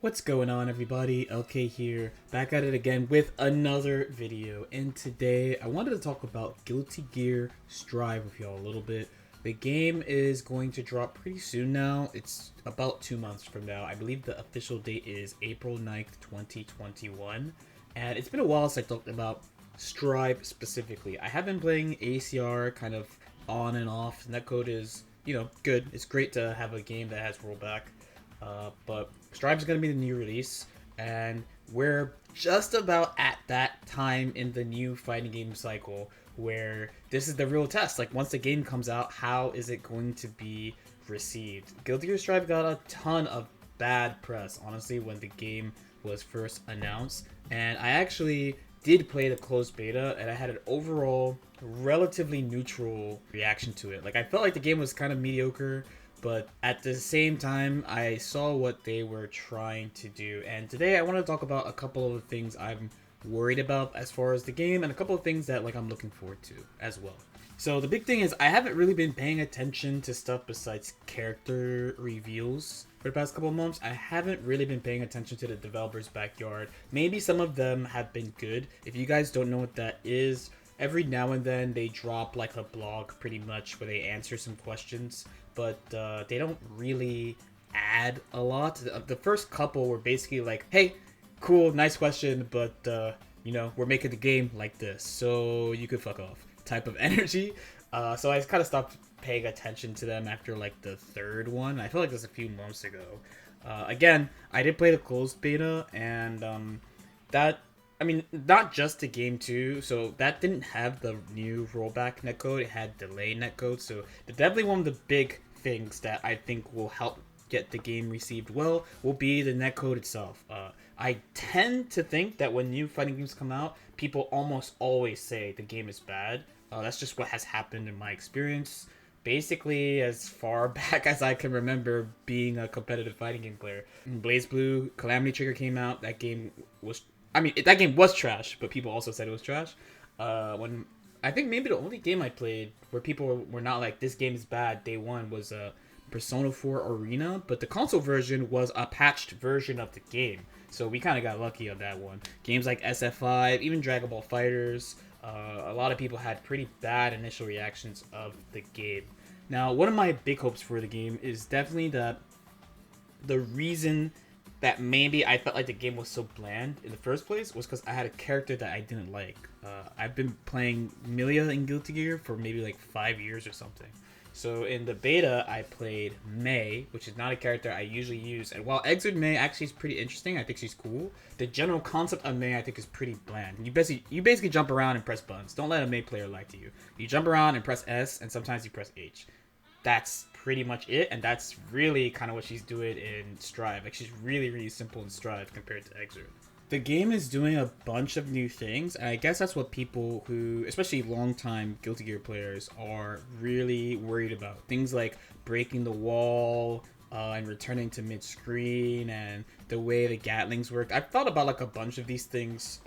What's going on, everybody? LK here, back at it again with another video. And today I wanted to talk about Guilty Gear Strive with y'all a little bit. The game is going to drop pretty soon now. It's about 2 months from now. I believe the official date is April 9th, 2021. And it's been a while since I talked about Strive specifically. I have been playing ACR kind of on and off. Netcode is, good. It's great to have a game that has rollback. But Strive's going to be the new release, and we're just about at that time in the new fighting game cycle where this is the real test. Like, once the game comes out, how is it going to be received? Guilty Gear Strive got a ton of bad press, honestly, when the game was first announced, and I actually did play the closed beta, and I had an overall relatively neutral reaction to it. Like, I felt like the game was kind of mediocre, but at the same time, I saw what they were trying to do. And today I want to talk about a couple of things I'm worried about as far as the game, and a couple of things that I'm looking forward to as well. So the big thing is I haven't really been paying attention to stuff besides character reveals for the past couple of months. I haven't really been paying attention to the developer's backyard. Maybe some of them have been good. If you guys don't know what that is, every now and then they drop like a blog pretty much where they answer some questions, but they don't really add a lot. The first couple were basically like, hey, cool, nice question, but we're making the game like this, so you could fuck off type of energy. So I kind of stopped paying attention to them after like the third one. I feel like this was a few months ago. Again, I did play the closed beta, and not just the game too, so that didn't have the new rollback netcode, it had delay netcode, so definitely one of the big things that I think will help get the game received well will be the netcode itself. I tend to think that when new fighting games come out, people almost always say the game is bad. That's just what has happened in my experience. Basically, as far back as I can remember being a competitive fighting game player. BlazBlue, Calamity Trigger came out, that game was trash, but people also said it was trash. When I think maybe the only game I played where people were not like, this game is bad, day one, was Persona 4 Arena, but the console version was a patched version of the game, so we kind of got lucky on that one. Games like SF5, even Dragon Ball Fighters, a lot of people had pretty bad initial reactions of the game. Now, one of my big hopes for the game is definitely that the reason that maybe I felt like the game was so bland in the first place was because I had a character that I didn't like. I've been playing Milia in Guilty Gear for maybe like 5 years or something. So in the beta, I played Mei, which is not a character I usually use. And while Exit Mei actually is pretty interesting, I think she's cool, the general concept of Mei I think is pretty bland. You basically jump around and press buttons. Don't let a Mei player lie to you. You jump around and press S, and sometimes you press H. That's pretty much it, and that's really kind of what she's doing in Strive. Like, she's really, really simple in Strive compared to Exert. The game is doing a bunch of new things, and I guess that's what people who, especially longtime Guilty Gear players, are really worried about. Things like breaking the wall, and returning to mid-screen, and the way the Gatlings work. I've thought about like a bunch of these things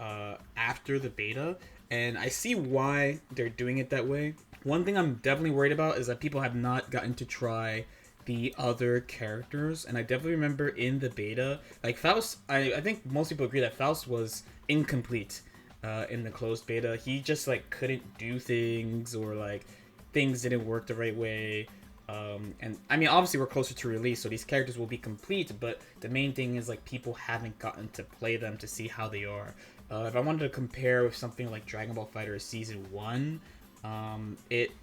after the beta, and I see why they're doing it that way. One thing I'm definitely worried about is that people have not gotten to try the other characters, and I definitely remember in the beta, like Faust, I think most people agree that Faust was incomplete in the closed beta. He just like couldn't do things, or like things didn't work the right way. And I mean, obviously we're closer to release, so these characters will be complete, but the main thing is like people haven't gotten to play them to see how they are. If I wanted to compare with something like Dragon Ball Fighter Season 1,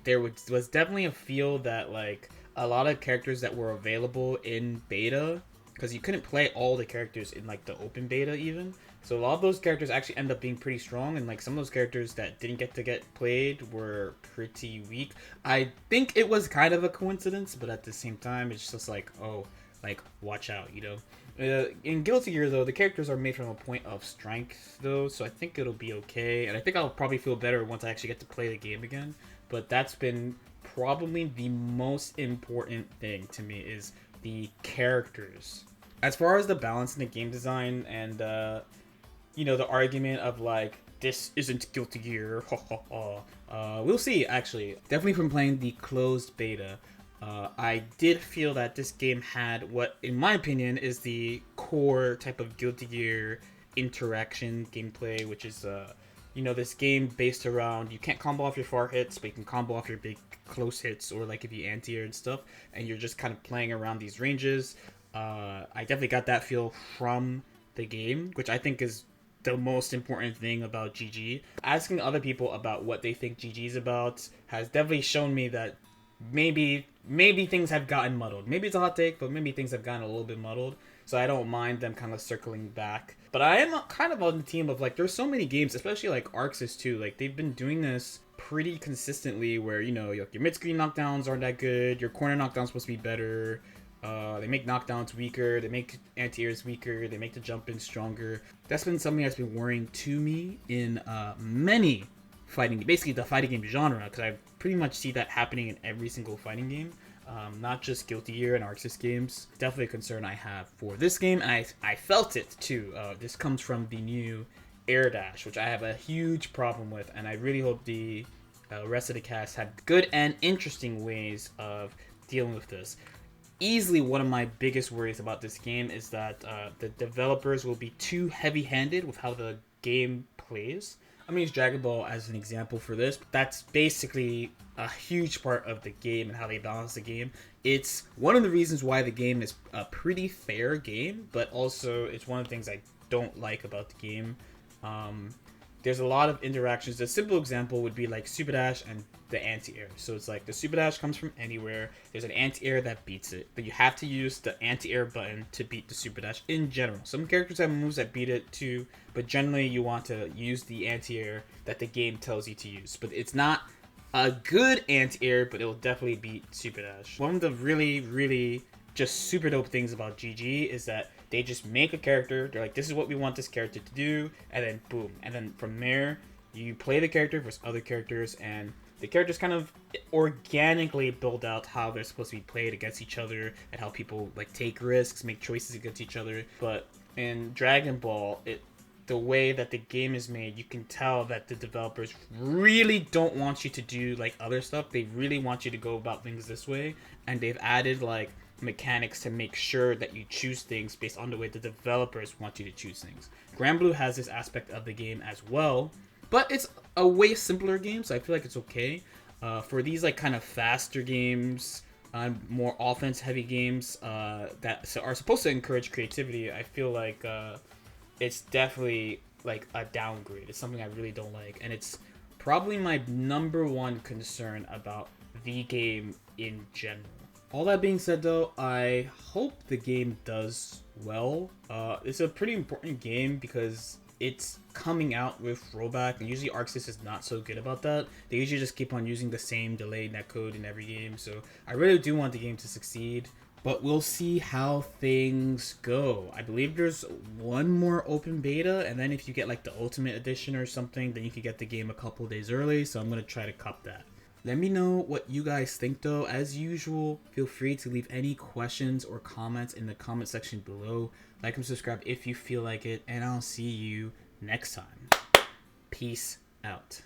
there was definitely a feel that like a lot of characters that were available in beta, because you couldn't play all the characters in like the open beta even, so a lot of those characters actually end up being pretty strong, and like some of those characters that didn't get played were pretty weak. I think it was kind of a coincidence, but at the same time it's just like, oh, like watch out, in Guilty Gear though, the characters are made from a point of strength though, so I think it'll be okay, and I think I'll probably feel better once I actually get to play the game again. But that's been probably the most important thing to me, is the characters. As far as the balance in the game design, and the argument of like, this isn't Guilty Gear, we'll see. Actually, definitely from playing the closed beta, I did feel that this game had what, in my opinion, is the core type of Guilty Gear interaction gameplay, which is, this game based around you can't combo off your far hits, but you can combo off your big close hits, or like if you anti-air and stuff, and you're just kind of playing around these ranges. I definitely got that feel from the game, which I think is the most important thing about GG. Asking other people about what they think GG is about has definitely shown me that maybe things have gotten muddled. Maybe it's a hot take, but maybe things have gotten a little bit muddled. So I don't mind them kind of circling back. But I am kind of on the team of like, there's so many games, especially like Arxis too. Like they've been doing this pretty consistently, where your mid-screen knockdowns aren't that good. Your corner knockdowns supposed to be better. They make knockdowns weaker. They make anti-airs weaker. They make the jump in stronger. That's been something that's been worrying to me in many basically the fighting game genre, because I pretty much see that happening in every single fighting game, not just Guilty Gear and Arxis games. Definitely a concern I have for this game, and I felt it too. This comes from the new air dash, which I have a huge problem with, and I really hope the rest of the cast have good and interesting ways of dealing with this. Easily one of my biggest worries about this game is that the developers will be too heavy-handed with how the game plays. I'm going to use Dragon Ball as an example for this, but that's basically a huge part of the game and how they balance the game. It's one of the reasons why the game is a pretty fair game, but also it's one of the things I don't like about the game. There's a lot of interactions. A simple example would be like Super Dash and the anti-air. So it's like the Super Dash comes from anywhere. There's an anti-air that beats it, but you have to use the anti-air button to beat the Super Dash in general. Some characters have moves that beat it too, but generally you want to use the anti-air that the game tells you to use. But it's not a good anti-air, but it will definitely beat Super Dash. One of the really, really just super dope things about GG is that they just make a character. They're like, this is what we want this character to do, and then boom. And then from there, you play the character versus other characters, and the characters kind of organically build out how they're supposed to be played against each other, and how people like take risks, make choices against each other. But in Dragon Ball, the way that the game is made, you can tell that the developers really don't want you to do like other stuff. They really want you to go about things this way, and they've added like mechanics to make sure that you choose things based on the way the developers want you to choose things. Granblue has this aspect of the game as well, but it's a way simpler game, so I feel like it's okay. For these like kind of faster games, more offense heavy games that are supposed to encourage creativity, I feel like it's definitely like a downgrade. It's something I really don't like, and it's probably my number one concern about the game in general. All that being said though, I hope the game does well. It's a pretty important game because it's coming out with rollback, and usually Arxis is not so good about that. They usually just keep on using the same delayed netcode in every game, so I really do want the game to succeed. But we'll see how things go. I believe there's one more open beta, and then if you get like the Ultimate Edition or something, then you can get the game a couple days early, so I'm going to try to cop that. Let me know what you guys think though. As usual, feel free to leave any questions or comments in the comment section below. Like and subscribe if you feel like it, and I'll see you next time. Peace out.